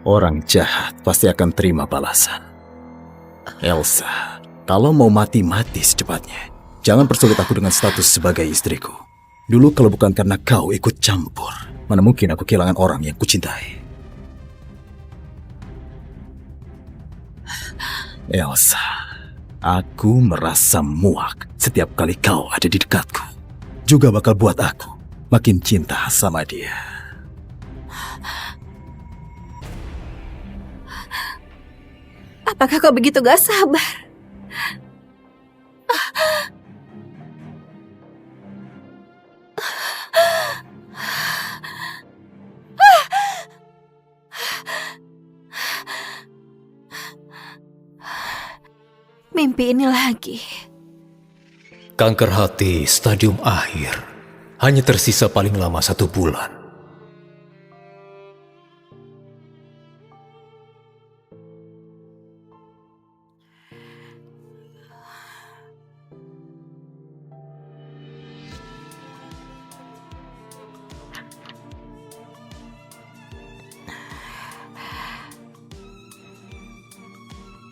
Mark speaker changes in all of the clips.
Speaker 1: Orang jahat pasti akan terima balasan. Elsa, kalau mau mati-mati secepatnya, jangan persulit aku dengan status sebagai istriku. Dulu kalau bukan karena kau ikut campur, mana mungkin aku kehilangan orang yang kucintai. Elsa, aku merasa muak setiap kali kau ada di dekatku. Juga bakal buat aku makin cinta sama dia.
Speaker 2: Apakah kau begitu gak sabar? Mimpi ini lagi.
Speaker 3: Kanker hati stadium akhir. Hanya tersisa paling lama 1 bulan.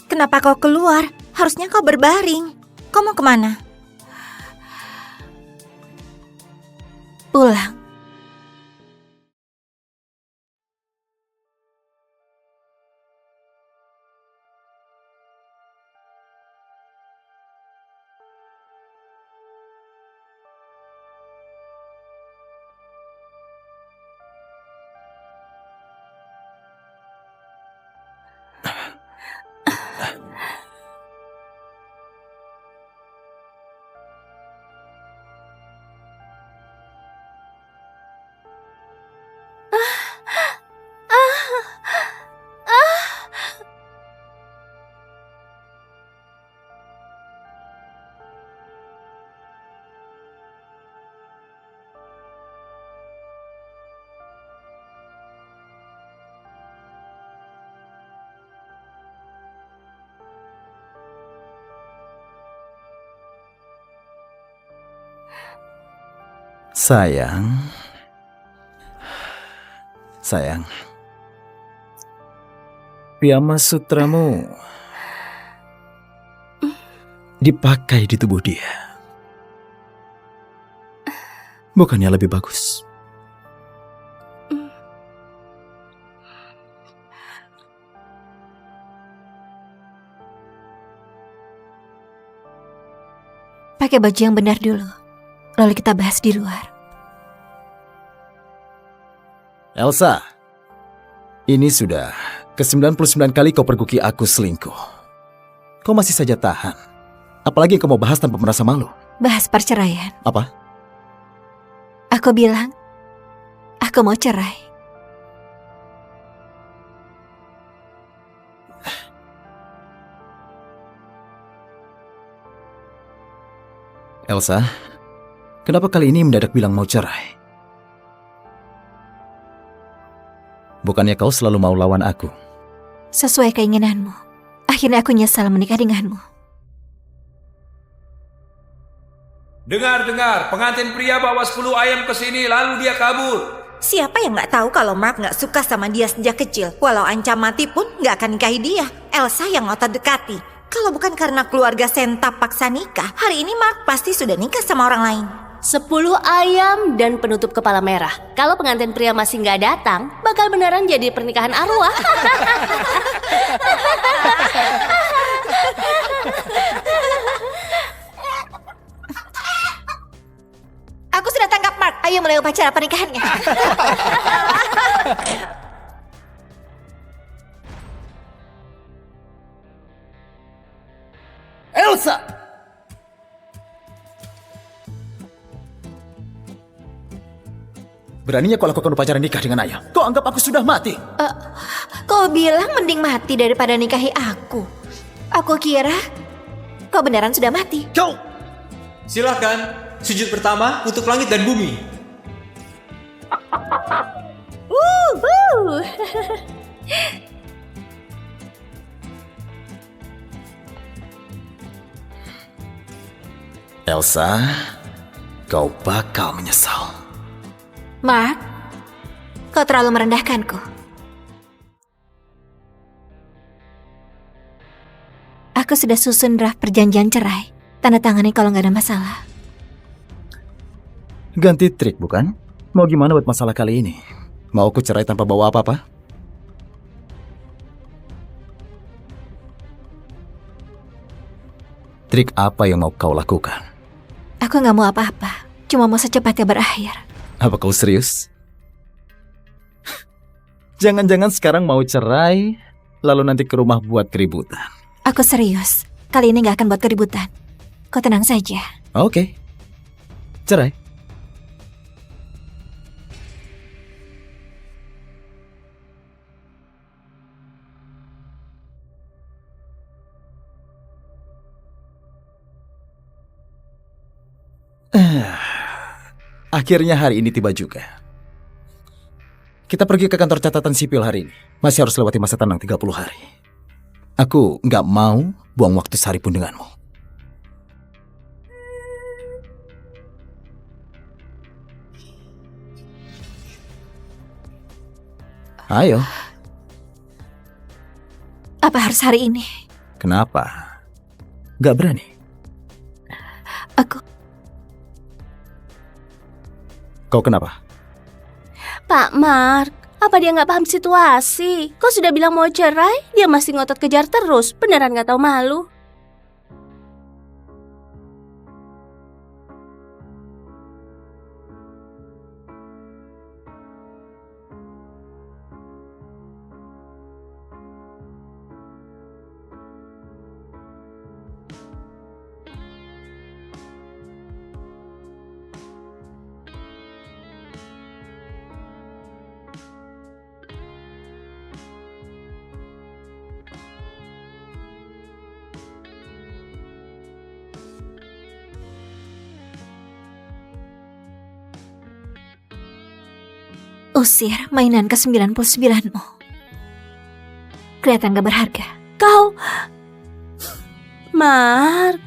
Speaker 2: Kenapa kau keluar? Harusnya kau berbaring. Kau mau kemana? Pulang.
Speaker 1: Sayang, piyama sutramu dipakai di tubuh dia. Bukannya lebih bagus?
Speaker 2: Pakai baju yang benar dulu. Lalu kita bahas di luar.
Speaker 1: Elsa, ini sudah ke-99 kali kau pergoki aku selingkuh. Kau masih saja tahan. Apalagi kau mau bahas tanpa merasa malu.
Speaker 2: Bahas perceraian.
Speaker 1: Apa?
Speaker 2: Aku bilang, aku mau cerai.
Speaker 1: Elsa, kenapa kali ini mendadak bilang mau cerai? Bukannya kau selalu mau lawan aku?
Speaker 2: Sesuai keinginanmu. Akhirnya aku nyesal menikah denganmu.
Speaker 4: Dengar, pengantin pria bawa 10 ayam ke sini lalu dia kabur.
Speaker 5: Siapa yang nggak tahu kalau Mark nggak suka sama dia sejak kecil? Walau ancam mati pun nggak akan nikahi dia. Elsa yang ngotot dekati. Kalau bukan karena keluarga Senta paksa nikah, hari ini Mark pasti sudah nikah sama orang lain.
Speaker 6: 10 ayam dan penutup kepala merah. Kalau pengantin pria masih nggak datang, bakal beneran jadi pernikahan arwah.
Speaker 5: Aku sudah tangkap Mark. Ayo mulai upacara pernikahannya.
Speaker 1: Elsa! Beraninya kau lakukan upacara nikah dengan ayah. Kau anggap aku sudah mati.
Speaker 2: Kau bilang mending mati daripada nikahi aku. Aku kira kau beneran sudah mati.
Speaker 1: Kau!
Speaker 7: Silahkan, sujud pertama untuk langit dan bumi.
Speaker 1: Elsa, kau bakal menyesal.
Speaker 2: Mark, kau terlalu merendahkanku. Aku sudah susun draft perjanjian cerai. Tanda tangani kalau nggak ada masalah.
Speaker 1: Ganti trik bukan? Mau gimana buat masalah kali ini? Mau aku cerai tanpa bawa apa-apa? Trik apa yang mau kau lakukan?
Speaker 2: Aku nggak mau apa-apa. Cuma mau secepatnya berakhir.
Speaker 1: Apa kau serius? Jangan-jangan sekarang mau cerai, lalu nanti ke rumah buat keributan.
Speaker 2: Aku serius. Kali ini nggak akan buat keributan. Kau tenang saja.
Speaker 1: Oke. Cerai. Akhirnya hari ini tiba juga. Kita pergi ke kantor catatan sipil hari ini. Masih harus lewati masa tenang 30 hari. Aku nggak mau buang waktu sehari pun denganmu. Ayo.
Speaker 2: Apa harus hari ini?
Speaker 1: Kenapa? Nggak berani?
Speaker 2: Aku...
Speaker 1: Kau kenapa?
Speaker 6: Pak Mark, apa dia nggak paham situasi? Kau sudah bilang mau cerai, dia masih ngotot kejar terus. Beneran nggak tahu malu.
Speaker 2: Usir mainan ke-99-mu. Kelihatan gak berharga.
Speaker 6: Kau... Mark,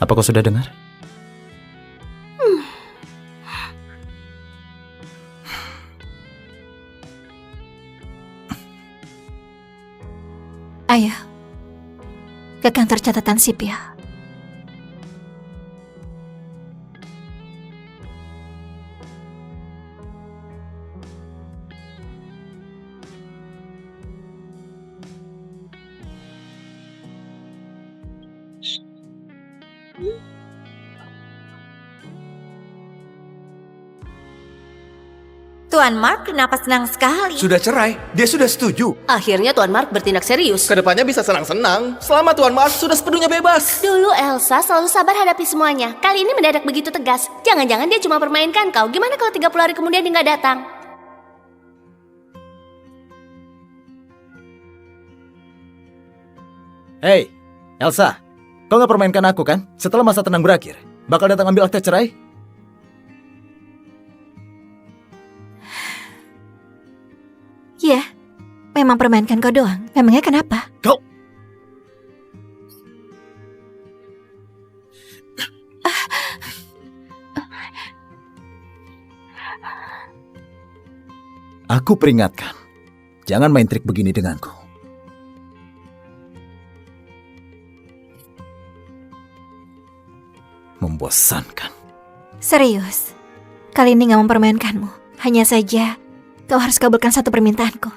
Speaker 1: Apa kau sudah dengar?
Speaker 2: Ayo. Ke kantor catatan sipil.
Speaker 5: Tuan Mark kenapa senang sekali?
Speaker 8: Sudah cerai, dia sudah setuju.
Speaker 6: akhirnya Tuan Mark bertindak serius.
Speaker 9: Kedepannya bisa senang-senang. Selama Tuan Mark sudah sepenuhnya bebas.
Speaker 6: Dulu Elsa selalu sabar hadapi semuanya. Kali ini mendadak begitu tegas. Jangan-jangan dia cuma permainkan kau. Gimana kalau 30 hari kemudian dia nggak datang?
Speaker 1: Hei, Elsa. Kau nggak permainkan aku kan? Setelah masa tenang berakhir, bakal datang ambil akta cerai?
Speaker 2: Ya, memang permainkan kau doang. Memangnya kenapa?
Speaker 1: Kau... Aku peringatkan, jangan main trik begini denganku. Membosankan.
Speaker 2: Serius. Kali ini gak mempermainkanmu. Hanya saja, kau harus kabulkan satu permintaanku.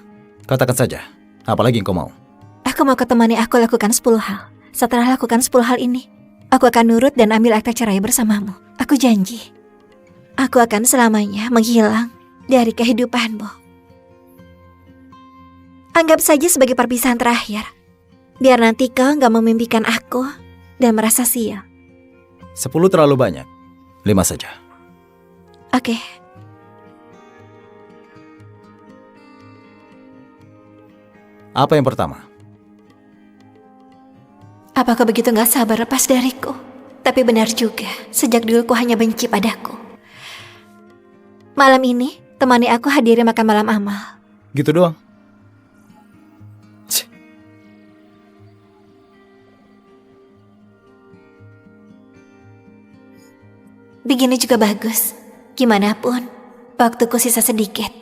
Speaker 1: Katakan saja, apalagi yang kau mau?
Speaker 2: Aku mau kau temani aku lakukan 10 hal. Setelah lakukan 10 hal ini, aku akan nurut dan ambil akta cerai bersamamu. Aku janji. Aku akan selamanya menghilang dari kehidupanmu. Anggap saja sebagai perpisahan terakhir. Biar nanti kau gak memimpikan aku dan merasa sial.
Speaker 1: 10 terlalu banyak. 5 saja.
Speaker 2: Oke.
Speaker 1: Apa yang pertama?
Speaker 2: Apa kau begitu gak sabar lepas dariku? Tapi benar juga, sejak dulu kau hanya benci padaku. Malam ini, temani aku hadiri makan malam amal.
Speaker 1: Gitu doang. Cih.
Speaker 2: Begini juga bagus. Gimana pun, waktuku sisa sedikit.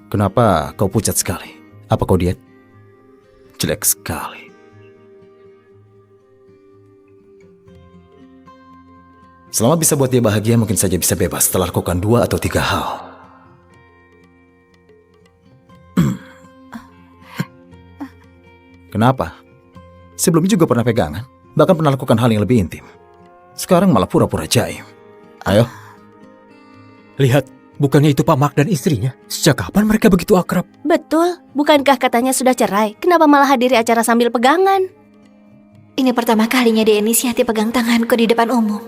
Speaker 1: Kenapa kau pucat sekali? Apa kau diet? Jelek sekali. Selama bisa buat dia bahagia, mungkin saja bisa bebas setelah lakukan 2 atau 3 hal. Kenapa? Sebelumnya juga pernah pegangan, bahkan pernah lakukan hal yang lebih intim. Sekarang malah pura-pura jaim. Ayo.
Speaker 3: Lihat, bukannya itu Pak Mark dan istrinya? Sejak kapan mereka begitu akrab?
Speaker 6: Betul, bukankah katanya sudah cerai? Kenapa malah hadiri acara sambil pegangan?
Speaker 2: Ini pertama kalinya dia inisiatif pegang tanganku di depan umum.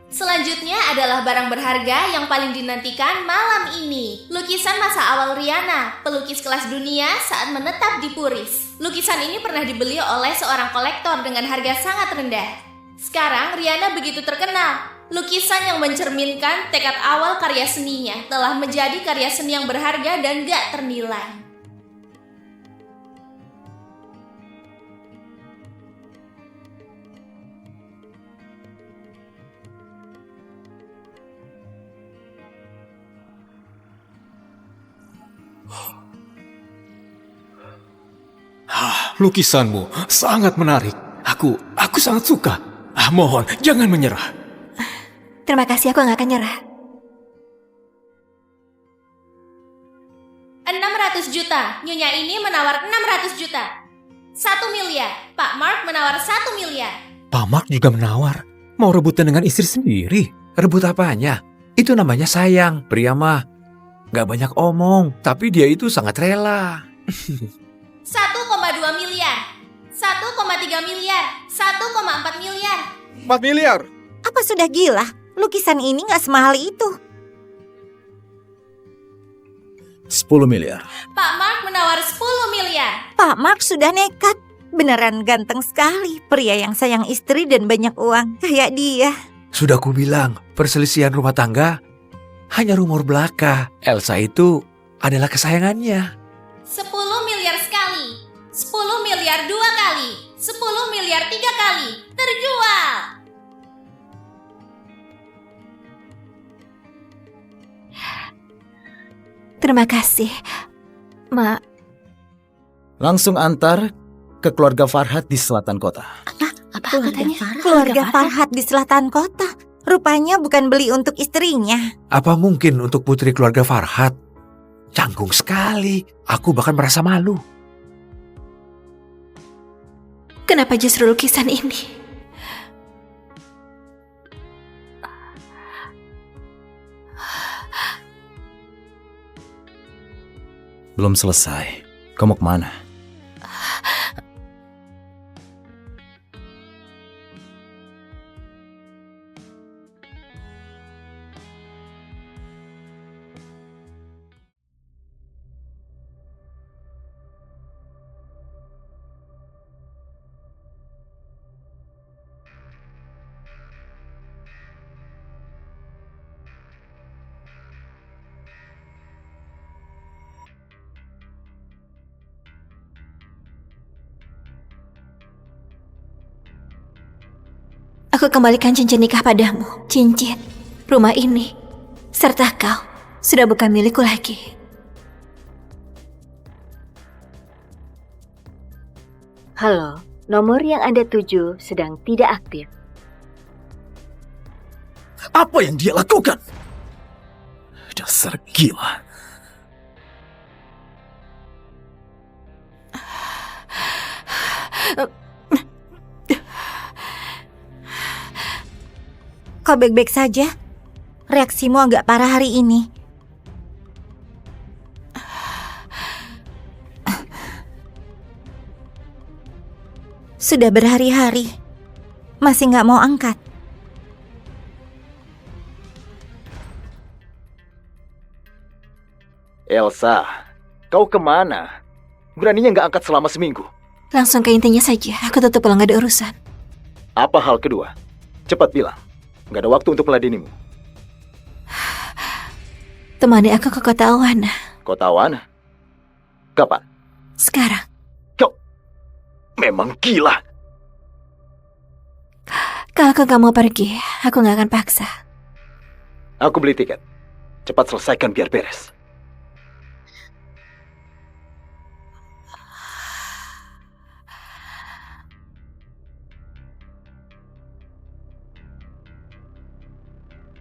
Speaker 10: Selanjutnya adalah barang berharga yang paling dinantikan malam ini. Lukisan masa awal Rihanna, pelukis kelas dunia saat menetap di Puris. Lukisan ini pernah dibeli oleh seorang kolektor dengan harga sangat rendah. Sekarang Rihanna begitu terkenal. Lukisan yang mencerminkan tekad awal karya seninya telah menjadi karya seni yang berharga dan gak ternilai.
Speaker 3: Lukisanmu sangat menarik. Aku sangat suka. Mohon, jangan menyerah.
Speaker 2: Terima kasih, aku gak akan nyerah.
Speaker 10: 600 juta. Nyonya ini menawar 600 juta. 1 miliar. Pak Mark menawar 1 miliar.
Speaker 3: Pak Mark juga menawar. Mau rebutan dengan istri sendiri.
Speaker 8: Rebut apanya? Itu namanya sayang. Pria mah gak banyak omong, tapi dia itu sangat rela.
Speaker 10: 1,2 miliar. 1,3 miliar. 1,4 miliar.
Speaker 9: 4 miliar.
Speaker 5: Apa sudah gila? Lukisan ini gak semahal itu.
Speaker 1: 10 miliar.
Speaker 10: Pak Mark menawar 10 miliar.
Speaker 5: Pak Mark sudah nekat. Beneran ganteng sekali. Pria yang sayang istri dan banyak uang. Kayak dia.
Speaker 8: Sudah kubilang, perselisihan rumah tangga hanya rumor belaka. Elsa itu adalah kesayangannya.
Speaker 10: 10 miliar sekali. 10 miliar 2 kali. 10 miliar 3 kali. Terjual.
Speaker 2: Terima kasih, Ma.
Speaker 1: Langsung antar ke keluarga Farhat di selatan kota.
Speaker 6: Apa katanya?
Speaker 5: Keluarga Farhat di selatan kota. Rupanya bukan beli untuk istrinya.
Speaker 8: Apa mungkin untuk putri keluarga Farhat? Canggung sekali. Aku bahkan merasa malu.
Speaker 2: Kenapa justru lukisan ini?
Speaker 1: Belum selesai. Kau mau kemana?
Speaker 2: Aku kembalikan cincin nikah padamu. Cincin, rumah ini, serta kau sudah bukan milikku lagi.
Speaker 11: Halo, nomor yang Anda tuju sedang tidak aktif.
Speaker 1: Apa yang dia lakukan? Dasar gila.
Speaker 5: Kau baik-baik saja? Reaksimu agak parah hari ini. Sudah berhari-hari, masih gak mau angkat.
Speaker 1: Elsa, kau kemana? Beraninya nggak angkat selama seminggu.
Speaker 2: Langsung ke intinya saja, aku tetap pulang gak ada urusan.
Speaker 1: Apa hal kedua? Cepat bilang. Nggak ada waktu untuk meladenimu.
Speaker 2: Temani aku ke kota Awana.
Speaker 1: Kota Awana? Kapan?
Speaker 2: Sekarang.
Speaker 1: Kau memang gila.
Speaker 2: Kalau kau gak mau pergi, aku gak akan paksa.
Speaker 1: Aku beli tiket. Cepat selesaikan biar beres.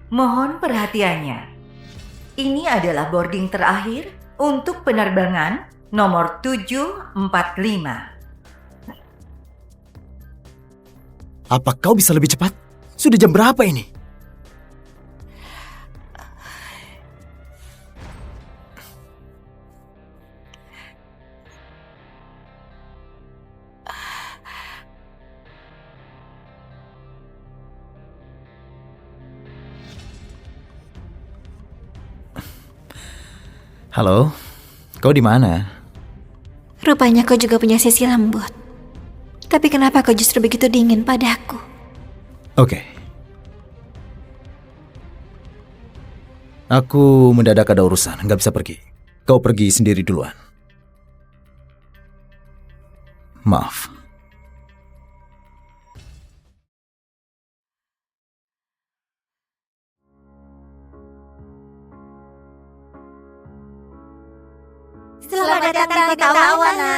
Speaker 5: Mohon perhatiannya. Ini adalah boarding terakhir untuk penerbangan nomor 745.
Speaker 1: Apa kau bisa lebih cepat? Sudah jam berapa ini? Halo, kau di mana?
Speaker 2: Rupanya kau juga punya sisi lembut. Tapi kenapa kau justru begitu dingin padaku?
Speaker 1: Oke. Aku mendadak ada urusan, nggak bisa pergi. Kau pergi sendiri duluan. Maaf.
Speaker 5: Selamat datang di Tawana.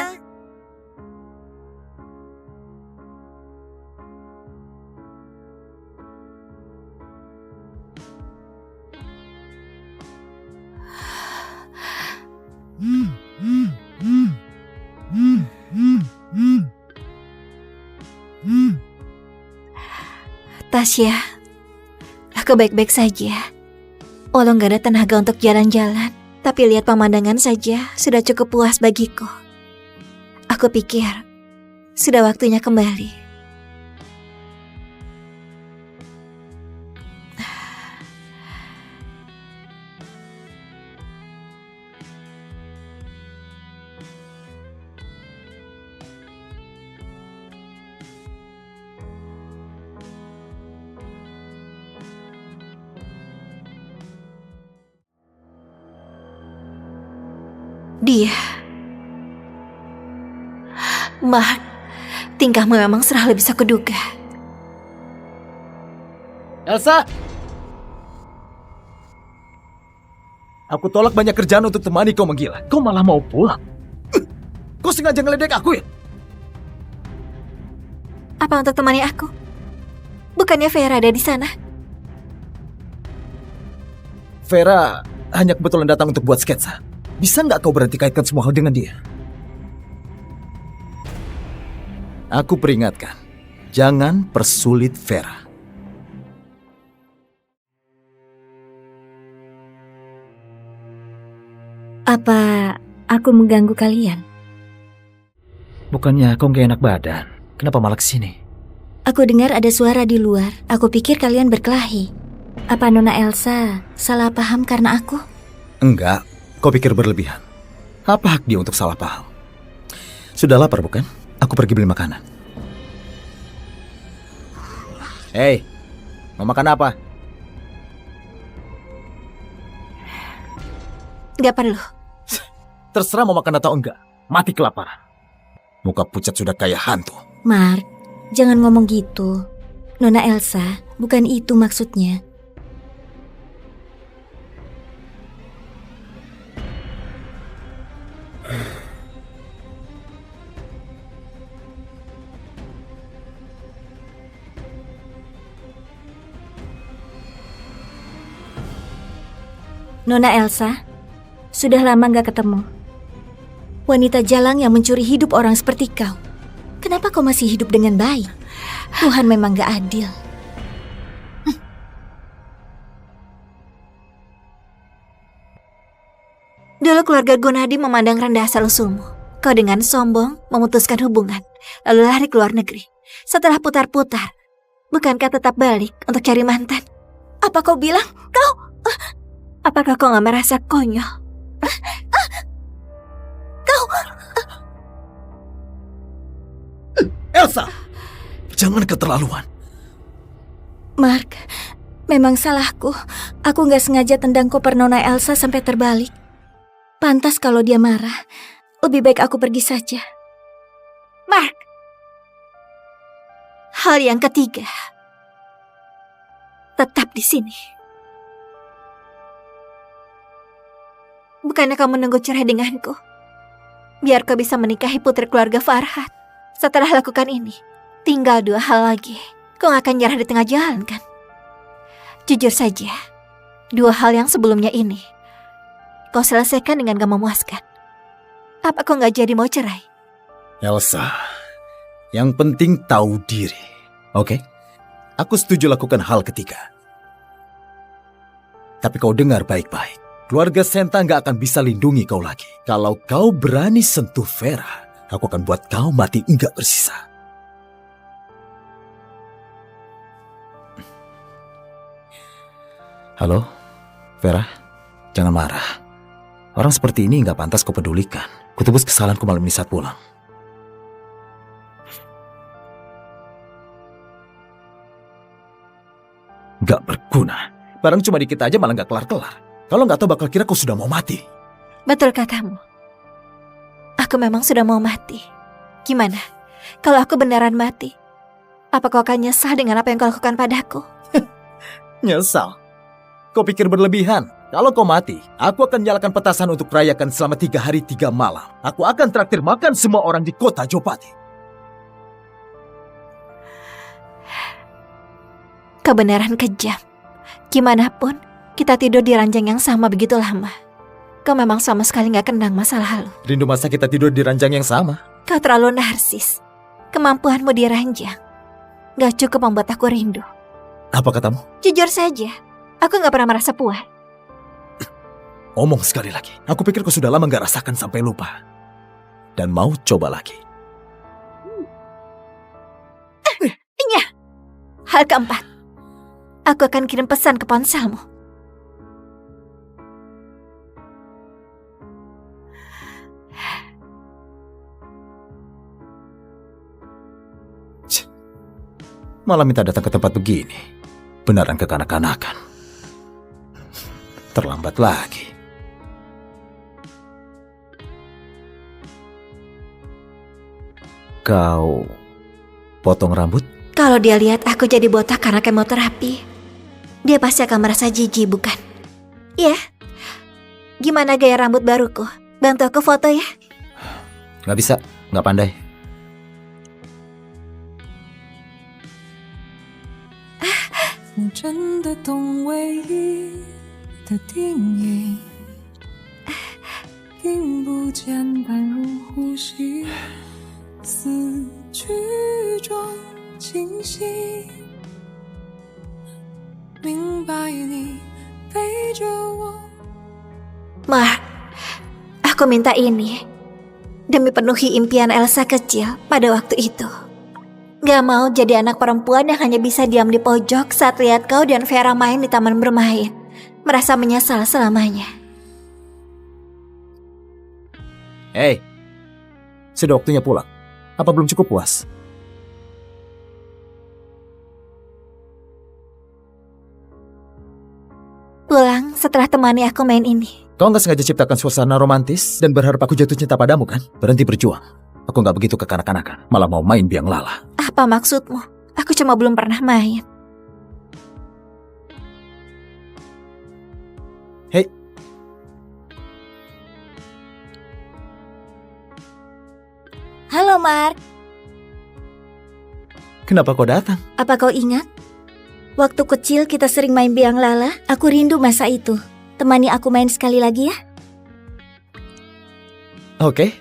Speaker 2: Tasya, aku baik-baik saja. Walau gak ada tenaga untuk jalan-jalan, tapi lihat pemandangan saja sudah cukup puas bagiku. Aku pikir sudah waktunya kembali. Dia, Mark, tingkahmu memang serah lebih bisa kuduga.
Speaker 1: Elsa! Aku tolak banyak kerjaan untuk temani kau menggila. Kau malah mau pulang. Kau sengaja ngeledek aku ya?
Speaker 2: Apa untuk temani aku? Bukannya Vera ada di sana?
Speaker 1: Vera hanya kebetulan datang untuk buat sketsa. Bisa nggak kau berhenti kaitkan semua hal dengan dia? Aku peringatkan, jangan persulit Vera.
Speaker 11: Apa aku mengganggu kalian?
Speaker 1: Bukannya kau nggak enak badan? Kenapa malah kesini?
Speaker 11: Aku dengar ada suara di luar. Aku pikir kalian berkelahi. Apa Nona Elsa salah paham karena aku?
Speaker 1: Enggak, kau pikir berlebihan. Apa hak dia untuk salah paham? Sudah lapar bukan? Aku pergi beli makanan. Hei, mau makan apa?
Speaker 2: Gak perlu.
Speaker 1: Terserah mau makan atau enggak. Mati kelaparan. Muka pucat sudah kayak hantu.
Speaker 11: Mark, jangan ngomong gitu. Nona Elsa, bukan itu maksudnya. Nona Elsa, sudah lama gak ketemu. Wanita jalang yang mencuri hidup orang seperti kau. Kenapa kau masih hidup dengan baik? Tuhan memang gak adil.
Speaker 2: Dulu keluarga Gunadi memandang rendah asal-usulmu. Kau dengan sombong memutuskan hubungan, lalu lari ke luar negeri. Setelah putar-putar, bukankah tetap balik untuk cari mantan? Apa kau bilang kau... Apakah kau gak merasa konyol? Kau...
Speaker 1: Elsa! Jangan keterlaluan.
Speaker 11: Mark, memang salahku. Aku gak sengaja tendang koper Nona Elsa sampai terbalik. Pantas kalau dia marah. Lebih baik aku pergi saja.
Speaker 2: Mark! Hal yang ketiga. Tetap di sini. Bukannya kau menunggu cerai denganku? Biar kau bisa menikahi putri keluarga Farhat. Setelah lakukan ini, tinggal 2 hal lagi. Kau gak akan nyerah di tengah jalan kan? Jujur saja, dua hal yang sebelumnya ini kau selesaikan dengan gak memuaskan. Apa kau gak jadi mau cerai?
Speaker 1: Elsa, yang penting tahu diri. Oke? Aku setuju lakukan hal ketiga. Tapi kau dengar baik-baik. Keluarga Senta gak akan bisa lindungi kau lagi. Kalau kau berani sentuh Vera, aku akan buat kau mati enggak bersisa. Halo, Vera? Jangan marah. Orang seperti ini gak pantas kau pedulikan. Kutebus kesalahanku malam ini saat pulang. Gak berguna. Barang cuma dikit aja malah gak kelar-kelar. Kalau gak tahu bakal kira kau sudah mau mati.
Speaker 2: Betul katamu. Aku memang sudah mau mati. Gimana? Kalau aku beneran mati, apa kau akan nyesal dengan apa yang kau lakukan padaku?
Speaker 1: Nyesal? Kau pikir berlebihan? Kalau kau mati, aku akan nyalakan petasan untuk merayakan selama 3 hari 3 malam. Aku akan traktir makan semua orang di kota Jopati.
Speaker 2: Kau beneran kejam. Gimana pun, kita tidur di ranjang yang sama begitu lama. Kau memang sama sekali gak kenang masa lalu.
Speaker 1: Rindu masa kita tidur di ranjang yang sama?
Speaker 2: Kau terlalu narsis. Kemampuanmu di ranjang gak cukup membuat aku rindu.
Speaker 1: Apa katamu?
Speaker 2: Jujur saja, aku gak pernah merasa puas.
Speaker 1: Omong sekali lagi. Aku pikir kau sudah lama gak rasakan sampai lupa. Dan mau coba lagi.
Speaker 2: Iya. Hal keempat, aku akan kirim pesan ke ponselmu.
Speaker 1: Malah minta datang ke tempat begini. Beneran kekanak-kanakan. Terlambat lagi. Kau potong rambut?
Speaker 2: Kalau dia lihat aku jadi botak karena kemoterapi, dia pasti akan merasa jijik, bukan? Iya. Gimana gaya rambut baruku? Bantu aku foto ya.
Speaker 1: Gak bisa, gak pandai.
Speaker 2: Mark, aku minta ini demi penuhi impian Elsa kecil pada waktu itu. Gak mau jadi anak perempuan yang hanya bisa diam di pojok saat lihat kau dan Vera main di taman bermain, merasa menyesal selamanya.
Speaker 1: Hei, sudah waktunya pulang. Apa belum cukup puas?
Speaker 2: Pulang setelah temani aku main ini.
Speaker 1: Kau gak sengaja ciptakan suasana romantis dan berharap aku jatuh cinta padamu kan? Berhenti berjuang. Aku gak begitu kekanak-kanakan, malah mau main biang lala.
Speaker 2: Apa maksudmu? Aku cuma belum pernah main.
Speaker 1: Hei.
Speaker 11: Halo, Mark.
Speaker 1: Kenapa kau datang?
Speaker 11: Apa kau ingat? Waktu kecil kita sering main biang lala. Aku rindu masa itu. Temani aku main sekali lagi ya.
Speaker 1: Oke.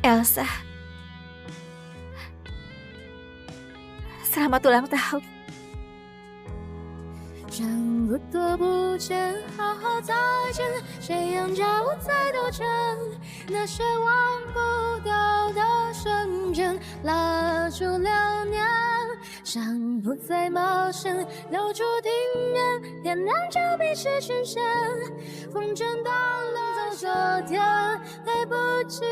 Speaker 2: Elsa, selamat ulang tahun.
Speaker 12: 想不多不见，好好再见，谁让叫我再多见？那些忘不掉的瞬间，蜡烛流年，想不再冒险，留住庭院，点亮就彼此视线，风筝断了走昨天，来不及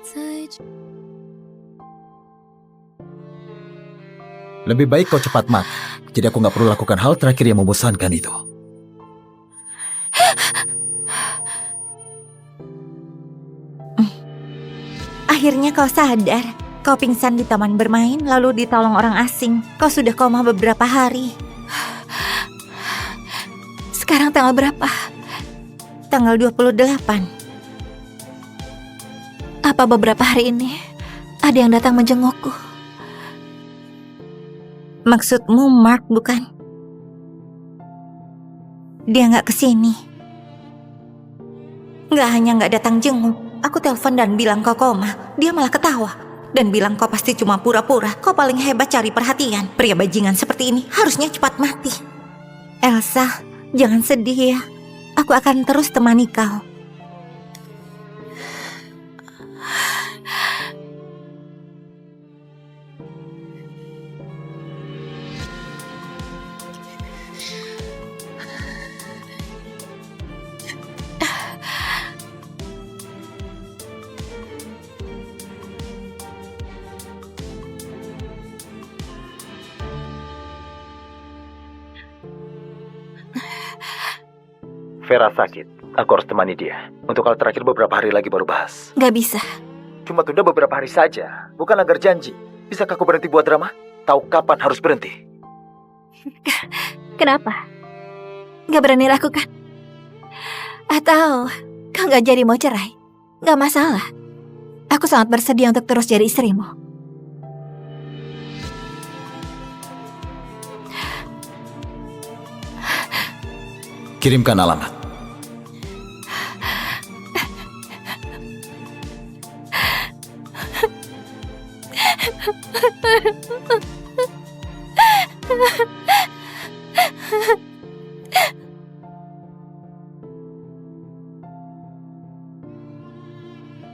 Speaker 12: 再见。
Speaker 1: Lebih baik kau cepat mati. Jadi aku gak perlu lakukan hal terakhir yang membosankan itu.
Speaker 5: Akhirnya kau sadar. Kau pingsan di taman bermain, lalu ditolong orang asing. Kau sudah koma beberapa hari.
Speaker 2: Sekarang tanggal berapa?
Speaker 5: tanggal 28.
Speaker 2: Apa beberapa hari ini ada yang datang menjengukku?
Speaker 5: Maksudmu Mark bukan? Dia nggak kesini. Nggak hanya nggak datang jenguk, aku telepon dan bilang kau koma. Dia malah ketawa dan bilang kau pasti cuma pura-pura. Kau paling hebat cari perhatian. Pria bajingan seperti ini harusnya cepat mati. Elsa, jangan sedih ya. Aku akan terus temani kau.
Speaker 1: Vera sakit. Aku harus temani dia. Untuk hal terakhir beberapa hari lagi baru bahas.
Speaker 2: Gak bisa.
Speaker 1: Cuma tunda beberapa hari saja. Bukan agar janji. Bisakah aku berhenti buat drama? Tahu kapan harus berhenti?
Speaker 2: Kenapa? Gak berani lakukan? Atau kau gak jadi mau cerai? Gak masalah. Aku sangat bersedia untuk terus jadi istrimu.
Speaker 1: Kirimkan alamat.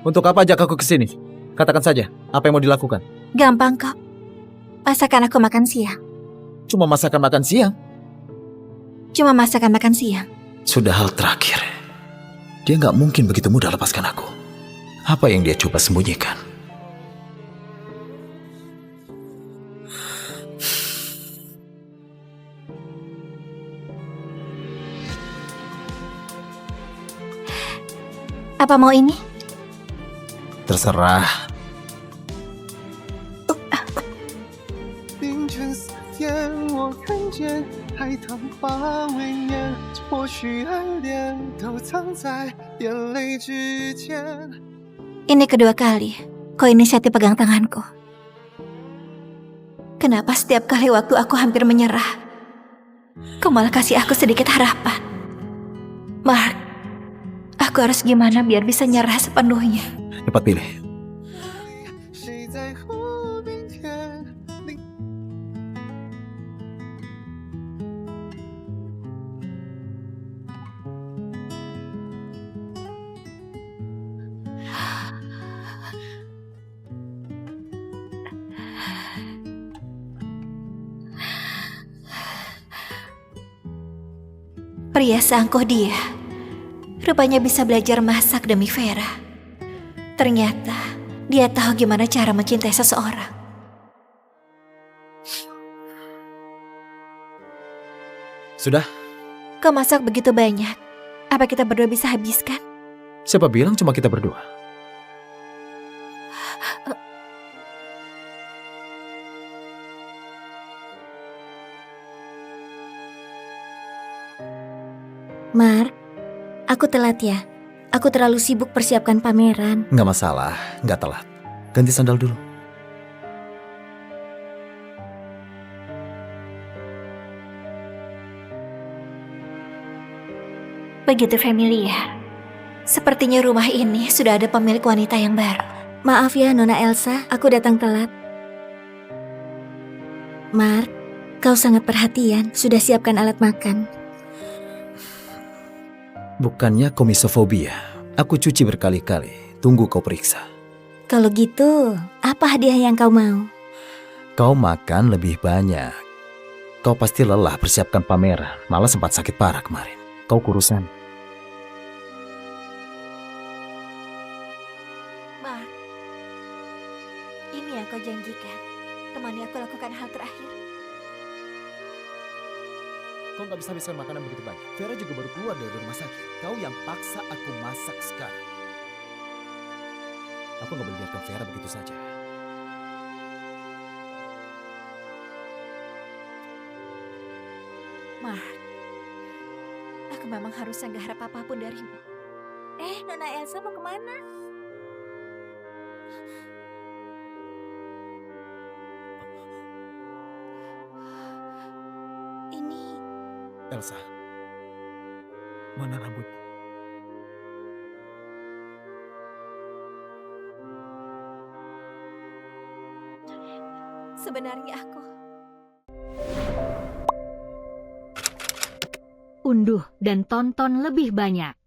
Speaker 1: Untuk apa ajak aku ke sini? Katakan saja, apa yang mau dilakukan?
Speaker 2: Gampang kok. Masakan aku makan siang.
Speaker 1: Cuma masakan makan siang?
Speaker 2: Cuma masakan makan siang.
Speaker 1: Sudah hal terakhir. Dia nggak mungkin begitu mudah lepaskan aku. Apa yang dia coba sembunyikan?
Speaker 2: Apa mau ini?
Speaker 1: Terserah.
Speaker 2: Ini kedua kali kau inisiatif pegang tanganku. Kenapa setiap kali waktu aku hampir menyerah, kau malah kasih aku sedikit harapan? Mark, aku harus gimana biar bisa nyerah sepenuhnya?
Speaker 1: Cepat pilih.
Speaker 2: Pria seangkuh dia, rupanya bisa belajar masak demi Vera. Ternyata dia tahu gimana cara mencintai seseorang.
Speaker 1: Sudah?
Speaker 2: Kau masak begitu banyak, apa kita berdua bisa habiskan?
Speaker 1: Siapa bilang cuma kita berdua?
Speaker 11: Mark, aku telat ya. Aku terlalu sibuk persiapkan pameran.
Speaker 1: Nggak masalah, nggak telat. Ganti sandal dulu.
Speaker 2: Begitu familiar. Sepertinya rumah ini sudah ada pemilik wanita yang baru.
Speaker 11: Maaf ya, Nona Elsa, aku datang telat. Mark, kau sangat perhatian. Sudah siapkan alat makan.
Speaker 1: Bukannya komisofobia. Aku cuci berkali-kali. Tunggu kau periksa.
Speaker 11: Kalau gitu, apa hadiah yang kau mau?
Speaker 1: Kau makan lebih banyak. Kau pasti lelah persiapkan pameran. Malah sempat sakit parah kemarin. Kau kurusan.
Speaker 2: Mark, ini yang kau janjikan. Temani aku lakukan hal terakhir.
Speaker 1: Kau nggak bisa habiskan makanan begitu banyak. Vera juga baru keluar dari rumah sakit. Kau yang paksa aku masak sekarang. Aku nggak boleh biarkan Vera begitu saja.
Speaker 2: Mark, aku memang harusnya gak harap apapun darimu.
Speaker 11: Nona Elsa mau kemana? Ini
Speaker 1: Elsa, mana rambutmu?
Speaker 2: Sebenarnya aku...
Speaker 13: Unduh dan tonton lebih banyak